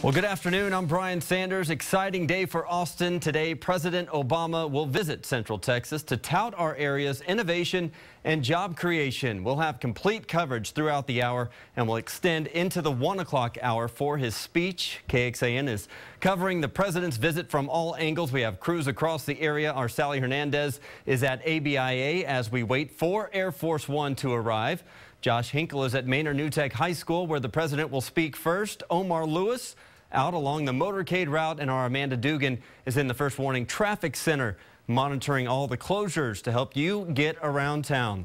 Well, good afternoon. I'm Brian Sanders. Exciting day for Austin. Today, President Obama will visit Central Texas to tout our area's innovation and job creation. We'll have complete coverage throughout the hour and will extend into the 1 o'clock hour for his speech. KXAN is covering the president's visit from all angles. We have crews across the area. Our Sally Hernandez is at ABIA as we wait for Air Force One to arrive. Josh Hinkle is at Maynard New Tech High School, where the president will speak first. Omar Lewis out along the motorcade route, and our Amanda Dugan is in the First Warning Traffic Center, monitoring all the closures to help you get around town.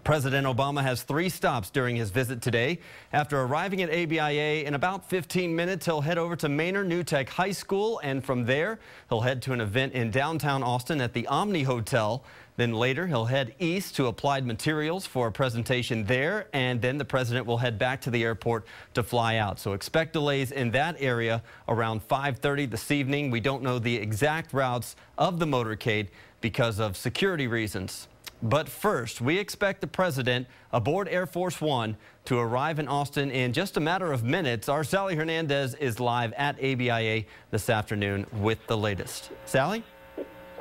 President Obama has 3 stops during his visit today. After arriving at ABIA in about 15 minutes, he'll head over to Maynard New Tech High School, and from there, he'll head to an event in downtown Austin at the Omni Hotel. Then later, he'll head east to Applied Materials for a presentation there, and then the president will head back to the airport to fly out. So expect delays in that area around 5:30 this evening. We don't know the exact routes of the motorcade because of security reasons. But first, we expect the president aboard Air Force One to arrive in Austin in just a matter of minutes. Our Sally Hernandez is live at ABIA this afternoon with the latest. Sally?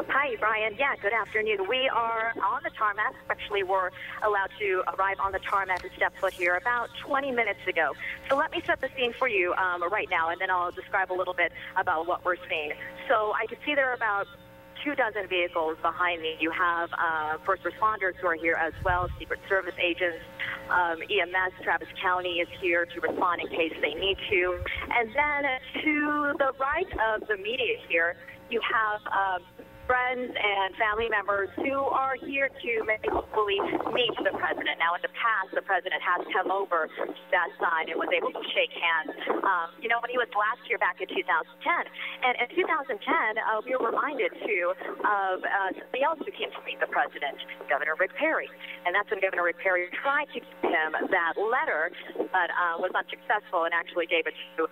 Hi, Brian. Yeah, good afternoon. We are on the tarmac. Actually, we're allowed to arrive on the tarmac and step foot here about 20 minutes ago. So let me set the scene for you right now, and then I'll describe a little bit about what we're seeing. So I can see there are about 24 vehicles behind me. You have first responders who are here as well, Secret Service agents, EMS, Travis County is here to respond in case they need to. And then to the right of the media here, you have friends and family members who are here to maybe hopefully meet the president. Now, in the past, the president has come over to that side and was able to shake hands, when he was last year back in 2010. And in 2010, we were reminded, too, of somebody else who came to meet the president, Governor Rick Perry. And that's when Governor Rick Perry tried to give him that letter, but was unsuccessful and actually gave it to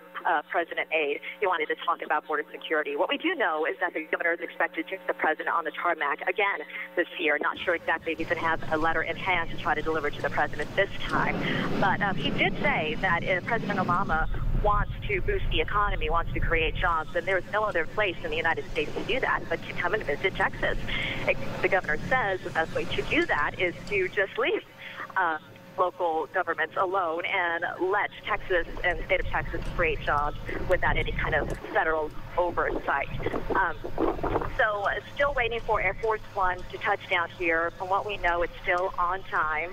President Aide. He wanted to talk about border security. What we do know is that the governor is expected to the president on the tarmac again this year. Not sure exactly if he's going to have a letter in hand to try to deliver to the president this time. But he did say that if President Obama wants to boost the economy, wants to create jobs, then there's no other place in the United States to do that but to come and visit Texas. The governor says the best way to do that is to just leave local governments alone and let Texas and the state of Texas create jobs without any kind of federal oversight. So still waiting for Air Force One to touch down here. From what we know, it's still on time,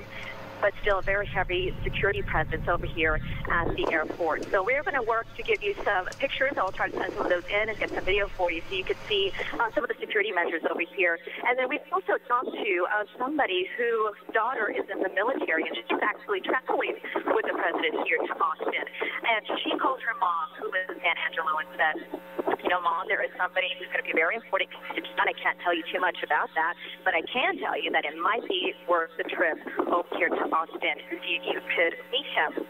but still a very heavy security presence over here at the airport. So we're going to work to give you some pictures. I'll try to send some of those in and get some video for you so you can see some of the security measures over here. And then we've also talked to somebody whose daughter is in the military, and she's actually traveling with the president here to Austin. And she called her mom, who lives in San Angelo, and said, Mom, there is somebody who's going to be very important. I can't tell you too much about that, but I can tell you that it might be worth the trip over here to Austin if you could meet him.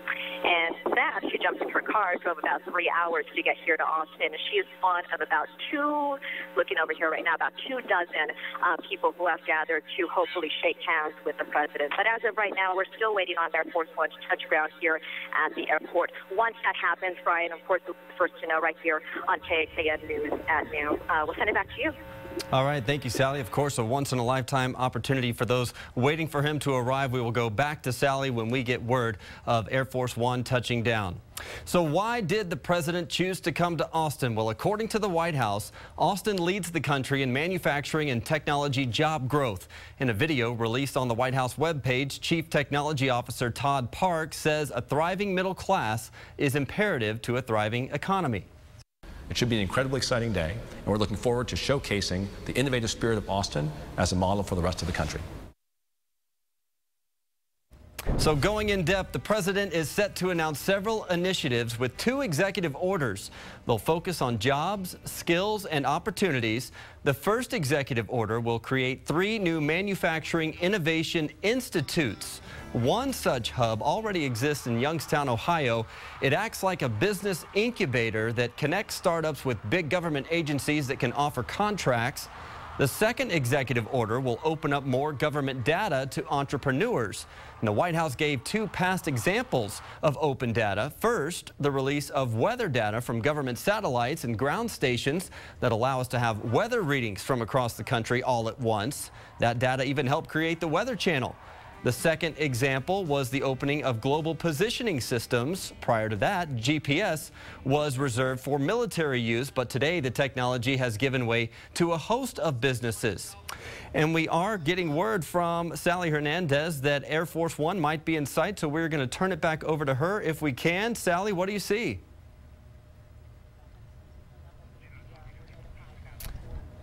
And that, she jumped in her car, drove about 3 hours to get here to Austin. She is one of about looking over here right now, about 24 people who have gathered to hopefully shake hands with the president. But as of right now, we're still waiting on Air Force One to touch ground here at the airport. Once that happens, Brian, of course, we'll be the first to know right here on KXAN News at noon. We'll send it back to you. All right. Thank you, Sally. Of course, a once-in-a-lifetime opportunity for those waiting for him to arrive. We will go back to Sally when we get word of Air Force One touching down. So why did the president choose to come to Austin? Well, according to the White House, Austin leads the country in manufacturing and technology job growth. In a video released on the White House webpage, Chief Technology Officer Todd Park says a thriving middle class is imperative to a thriving economy. It should be an incredibly exciting day, and we're looking forward to showcasing the innovative spirit of Austin as a model for the rest of the country. So going in depth, the president is set to announce several initiatives with 2 executive orders. They'll focus on jobs, skills, and opportunities. The first executive order will create 3 new manufacturing innovation institutes. One such hub already exists in Youngstown, Ohio. It acts like a business incubator that connects startups with big government agencies that can offer contracts. The second executive order will open up more government data to entrepreneurs. And the White House gave two past examples of open data. First, the release of weather data from government satellites and ground stations that allow us to have weather readings from across the country all at once. That data even helped create the Weather Channel. The second example was the opening of global positioning systems. Prior to that, GPS was reserved for military use, but today the technology has given way to a host of businesses. And we are getting word from Sally Hernandez that Air Force One might be in sight, so we're going to turn it back over to her if we can. Sally, what do you see?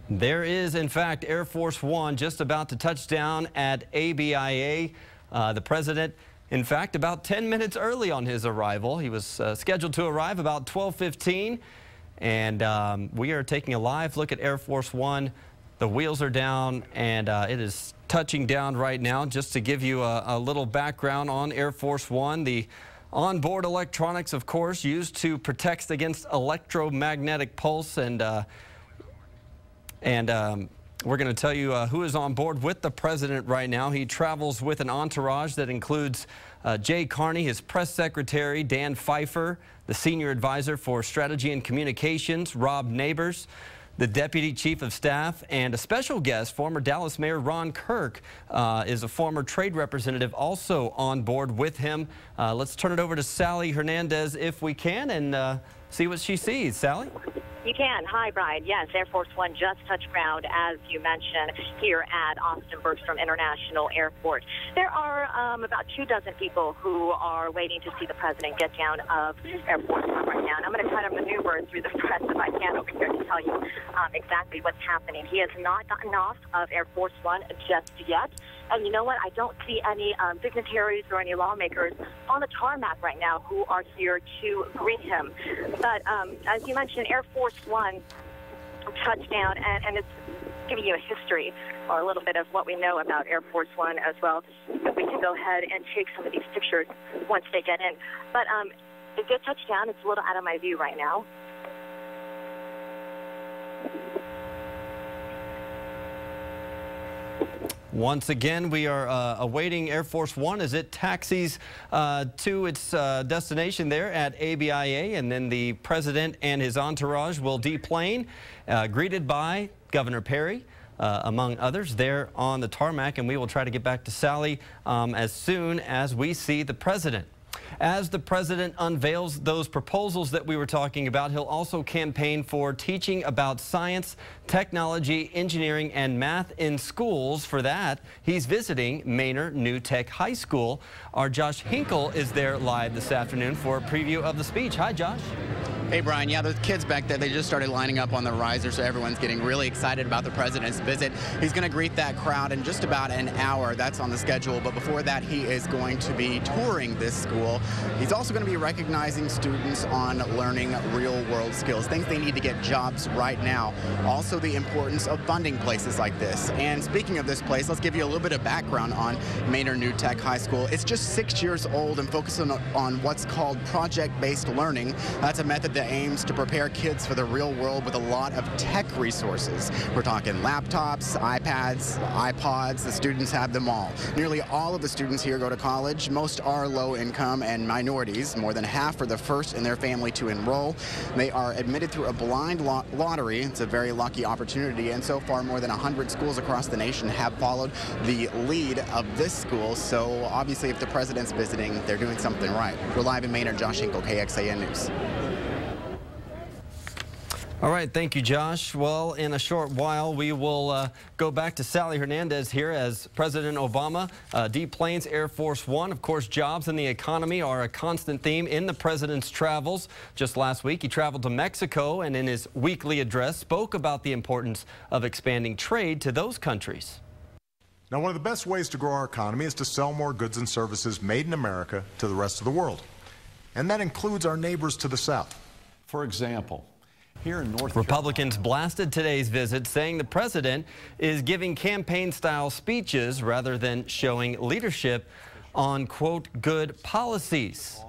There is, in fact, Air Force One just about to touch down at ABIA. The president, in fact, about 10 minutes early on his arrival. He was scheduled to arrive about 12:15, and we are taking a live look at Air Force One. The wheels are down, and it is touching down right now. Just to give you a little background on Air Force One, the onboard electronics, of course, used to protect against electromagnetic pulse, and we're going to tell you who is on board with the president right now. He travels with an entourage that includes Jay Carney, his press secretary, Dan Pfeiffer, the senior advisor for strategy and communications, Rob Neighbors, the deputy chief of staff, and a special guest, former Dallas Mayor Ron Kirk, is a former trade representative also on board with him. Let's turn it over to Sally Hernandez if we can and see what she sees. Sally? You can. Hi, Brian. Yes, Air Force One just touched ground, as you mentioned, here at Austin Bergstrom International Airport. There are about 24 people who are waiting to see the president get down of Air Force One right now. And I'm going to try to maneuver through the press if I can over here to tell you exactly what's happening. He has not gotten off of Air Force One just yet. And you know what? I don't see any dignitaries or any lawmakers on the tarmac right now who are here to greet him. But as you mentioned, Air Force One touchdown, and it's giving you a history or a little bit of what we know about Air Force One as well. We can go ahead and take some of these pictures once they get in. But it did touch down. It's a little out of my view right now. Once again, we are awaiting Air Force One as it taxis to its destination there at ABIA, and then the president and his entourage will deplane, greeted by Governor Perry, among others, there on the tarmac, and we will try to get back to Sally as soon as we see the president. As the president unveils those proposals that we were talking about, he'll also campaign for teaching about science, technology, engineering, and math in schools. For that, he's visiting Maynard New Tech High School. Our Josh Hinkle is there live this afternoon for a preview of the speech. Hi, Josh. Hey, Brian. Yeah, the kids back there, they just started lining up on the riser, so everyone's getting really excited about the president's visit. He's going to greet that crowd in just about an hour. That's on the schedule. But before that, he is going to be touring this school. He's also going to be recognizing students on learning real-world skills, things they need to get jobs right now. Also, the importance of funding places like this. And speaking of this place, let's give you a little bit of background on Maynard New Tech High School. It's just 6 years old and focusing on what's called project-based learning. That's a method that aims to prepare kids for the real world with a lot of tech resources. We're talking laptops, iPads, iPods. The students have them all. Nearly all of the students here go to college. Most are low income and minorities. More than half are the first in their family to enroll. They are admitted through a blind lottery. It's a very lucky opportunity, and so far more than 100 schools across the nation have followed the lead of this school. So obviously if the president's visiting, they're doing something right. We're live in Maynard. Josh Hinkle, KXAN News. All right, thank you, Josh. Well, in a short while, we will go back to Sally Hernandez here as President Obama deplanes Air Force One. Of course, jobs and the economy are a constant theme in the president's travels. Just last week, he traveled to Mexico and in his weekly address spoke about the importance of expanding trade to those countries. Now, one of the best ways to grow our economy is to sell more goods and services made in America to the rest of the world. And that includes our neighbors to the south. For example, here in North Republicans blasted today's visit, saying the president is giving campaign-style speeches rather than showing leadership on, quote, good policies.